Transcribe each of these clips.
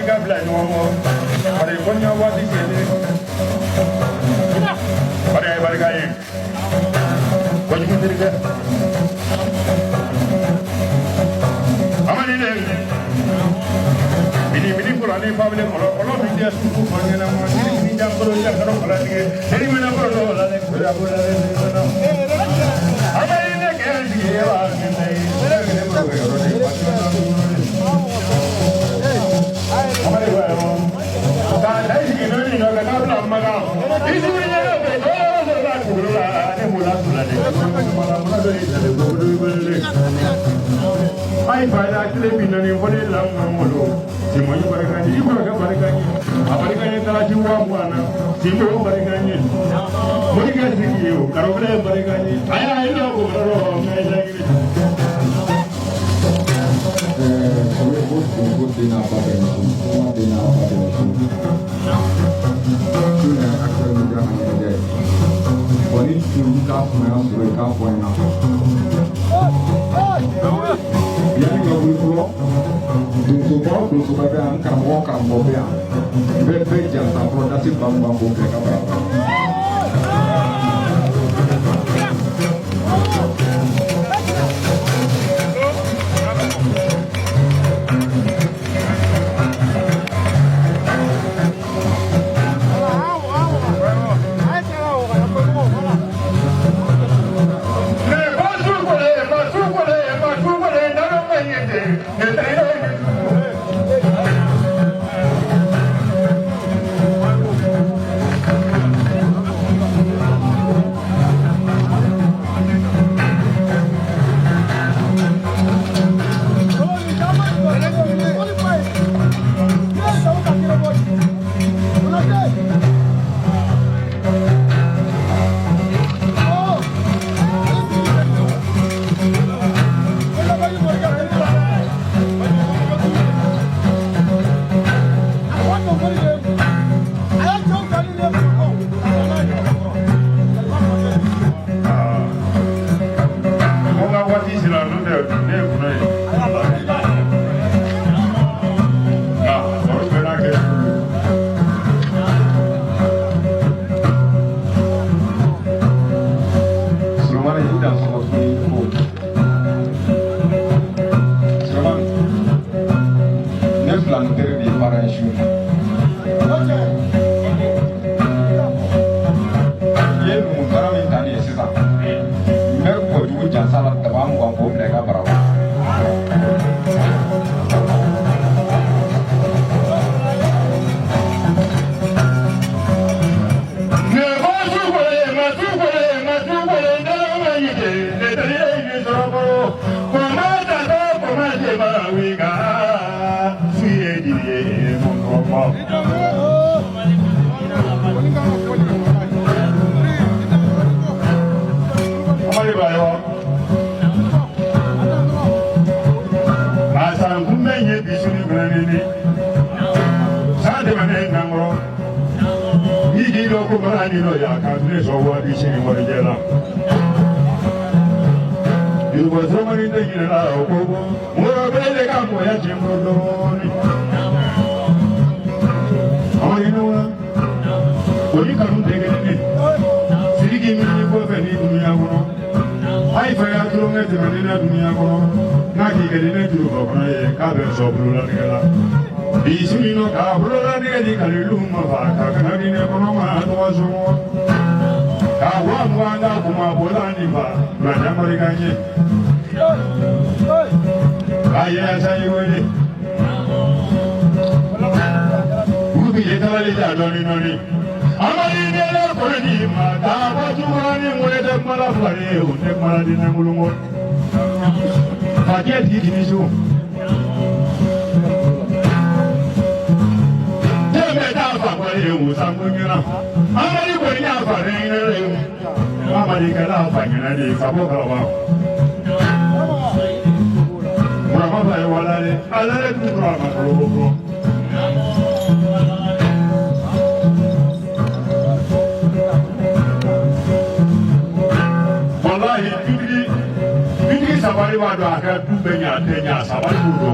barika bila ɲɔgɔn kɔ bari ko ɲɔ waati kelen bari ye barika ye kojugu terikɛ amani ne mini kura ni babile kɔlɔ kɔlɔ min tɛ sugu fɔ ɲɛnama ni jankolo jankolo kɔlɔ tigɛ seri mina kɔlɔ dɔ la ne kura ko la ne mana amani ne kɛra sigi ye wa ne ne ye ne ma ko yɔrɔ de amani wa yɔrɔ ka da sigi no ni no ka bila maga isi ni ne ko do so la kuru la ne mula sula de mala mula do ni de ko do ko le ai ba da kile binno ni woni la ngolo Simon barikani ibrahim barikani abarikani taraji wa mwana Simon barikani muriga sikiyo karobale barikani aya ilo ko ro me jagiri we go dina babeni tuna akara mudra hanyade woni tuka kuma sura ka poina yani ngabulu Dunsu babe an karamɔgɔ bɛ yan bɛɛ jansa fɔlɔ dasi bambam b'o kɛ ka bara sabari wa do aka du benya tenya sabari do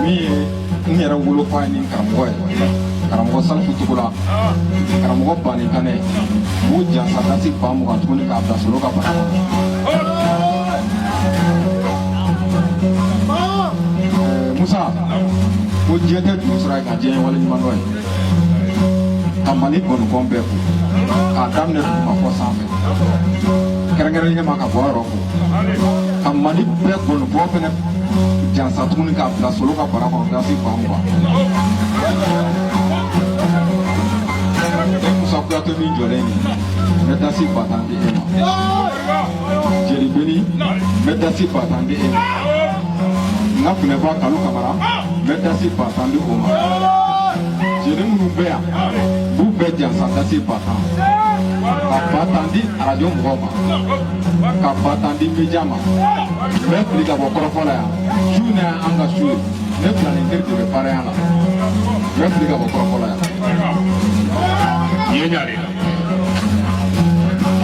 mi n yɛrɛ wolo fa ni karamɔgɔ ye karamɔgɔ Salifu Togola karamɔgɔ Bani Kanɛ u jansa dasi ba mugan tuguni k'a bila solo ka bana Musa ko diɲɛ tɛ juru sira ye ka diɲɛ wale ɲuman dɔ ye ka Mali gɔnifɔn bɛɛ fo k'a daminɛ duguma fɔ sanfɛ kɛrɛnkɛrɛnnen ma ka bɔ yɔrɔ fo ka Mali bɛɛ gɔnifɔn fɛnɛ jansa tuguni k'a bila solo ka bara kɔnɔ dasi ba mugan Musa Kuyate min jɔlen nin n bɛ dasi ba tan di e ma Jeli Beni n bɛ dasi ba tan di e ma n ka Funɛba Kalu Kamara n bɛ dasi ba tan di o ma jeli minnu bɛ yan b'u bɛɛ jansa dasi ba tan ka ba tan di arajo mɔgɔw ma ka ba tan di media ma n bɛ fili ka bɔ kɔrɔfɔla yan su ni an ka su ye ne filanin teri de bɛ baara yan la n bɛ fili ka bɔ kɔrɔfɔla yan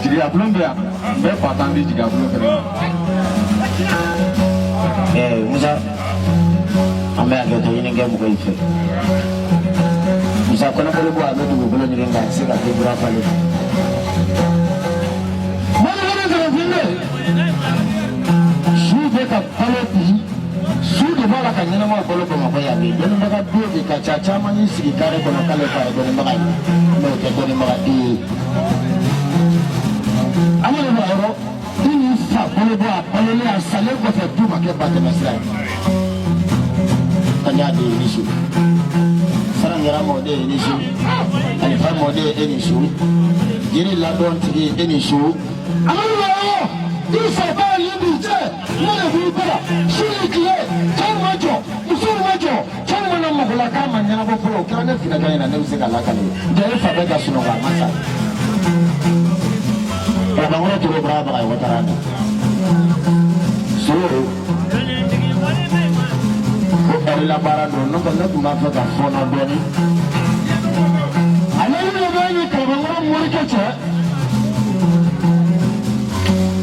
jigiya bulon bɛ yan n bɛ ba tan di jigiya bulon fɛnɛ ma Musa an bɛ hakɛ to ɲini kɛ mɔgɔ yi fɛ Musa kɔnɔbɔli bɔ a bɛ dugukolo ɲini ka se ka debura falen mɔnikɛnɛ sɔrɔfin bɛ su bɛ ka balo bi su de b'a la ka ɲɛnɛma balo Bamakɔ yan bi dɔnnibaga don de ka ca caman y'i sigi kare kɔnɔ k'ale fa ye dɔnnibaga ye n'o tɛ dɔnnibaga den ye an mana bɔ a yɔrɔ fa bolo bɔ a balolen a salen kɔfɛ du ma kɛ batɛmɛsira ye an y'a de ye ni su Sarangara mɔden ye ni su Alifa mɔden ye e ni su jiri ladɔn tigi e ni su amadu i saba ye bi cɛ ne de b'i bara su ni tile cɛw ma jɔ musow ma jɔ cɛw mana mɔgɔla k'a ma ɲɛnabɔ fɔlɔ o kɛra ne finɛkɛ ɲɛna ne bɛ se ka lakale jɛ e fa bɛ ka sunɔgɔ a ma sa Bankɔrɔ Togo bara baga ye Watara na Soro ko ɛri la baara don n'o tɛ ne tun b'a fɛ ka fɔnɔ dɔɔni ale ni ne bɛ ɲi Kalabankɔrɔ morikɛ cɛ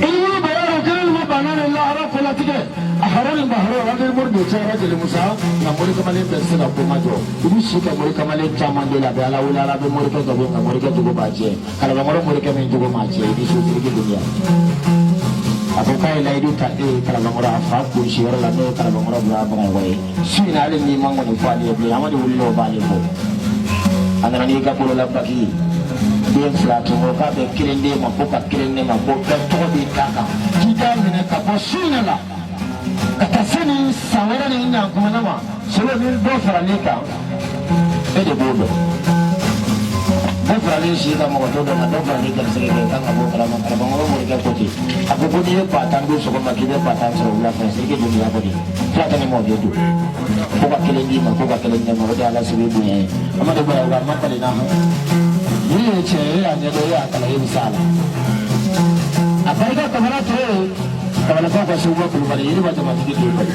i wuli bɛrɛ o kelen ma bana ni lahara fɔlatigɛ a haro ni baharo a bɛ mori de cɛra Jeli Musa nka mori kamalen bɛ se ka ko ma jɔ i bɛ si ka mori kamalen caman de la bɛ ala wuli ala bɛ morikɛ dɔ bɛ nka morikɛ jogo b'a cɛ Kalabankɔrɔ morikɛ min jogo m'a cɛ i bɛ so firiki dunuya a ko k'a ye layidu ta e ye Kalabankɔrɔ a fa kunsi yɔrɔ la n'o ye Kalabankɔrɔ bila Bamakɔ ye su in na hali n'i ma kɔni fɔ ale ye bilen Amadu wulila o b'ale fɔ a nana n'i ka bolola baki den fila tun ko k'a bɛ kelen d'e ma ko ka kelen d'e ma ko bɛɛ tɔgɔ b'i ta kan k'i k'a minɛ ka bɔ su in la ka taa se nin san wɛrɛ ni ɲankuma ma solo ni dɔ faral'i kan e de b'o dɔn dɔ faral'i si ka mɔgɔ to dɔ ma dɔ faral'i garisɛgɛ kɛ kan ka bɔ kalama Kalabankɔrɔ morikɛ ko ten a ko n'i ye ba tan don sɔgɔma k'i bɛ ba tan sɔrɔ wula fɛ Sidiki Dunbiya ko di fila tɛ ni mɔden don ko ka kelen d'i ma ko ka kelen d'i ma o de y'ala sigi bonya ye Amadu Bayero a ma bali na ni ye tiɲɛ ye a ɲɛdɔn e y'a kalan e bɛ s'a la a barika Kamara Ture Kabalakaw ka Seguba Kulubali Yiriba jamatigi den bali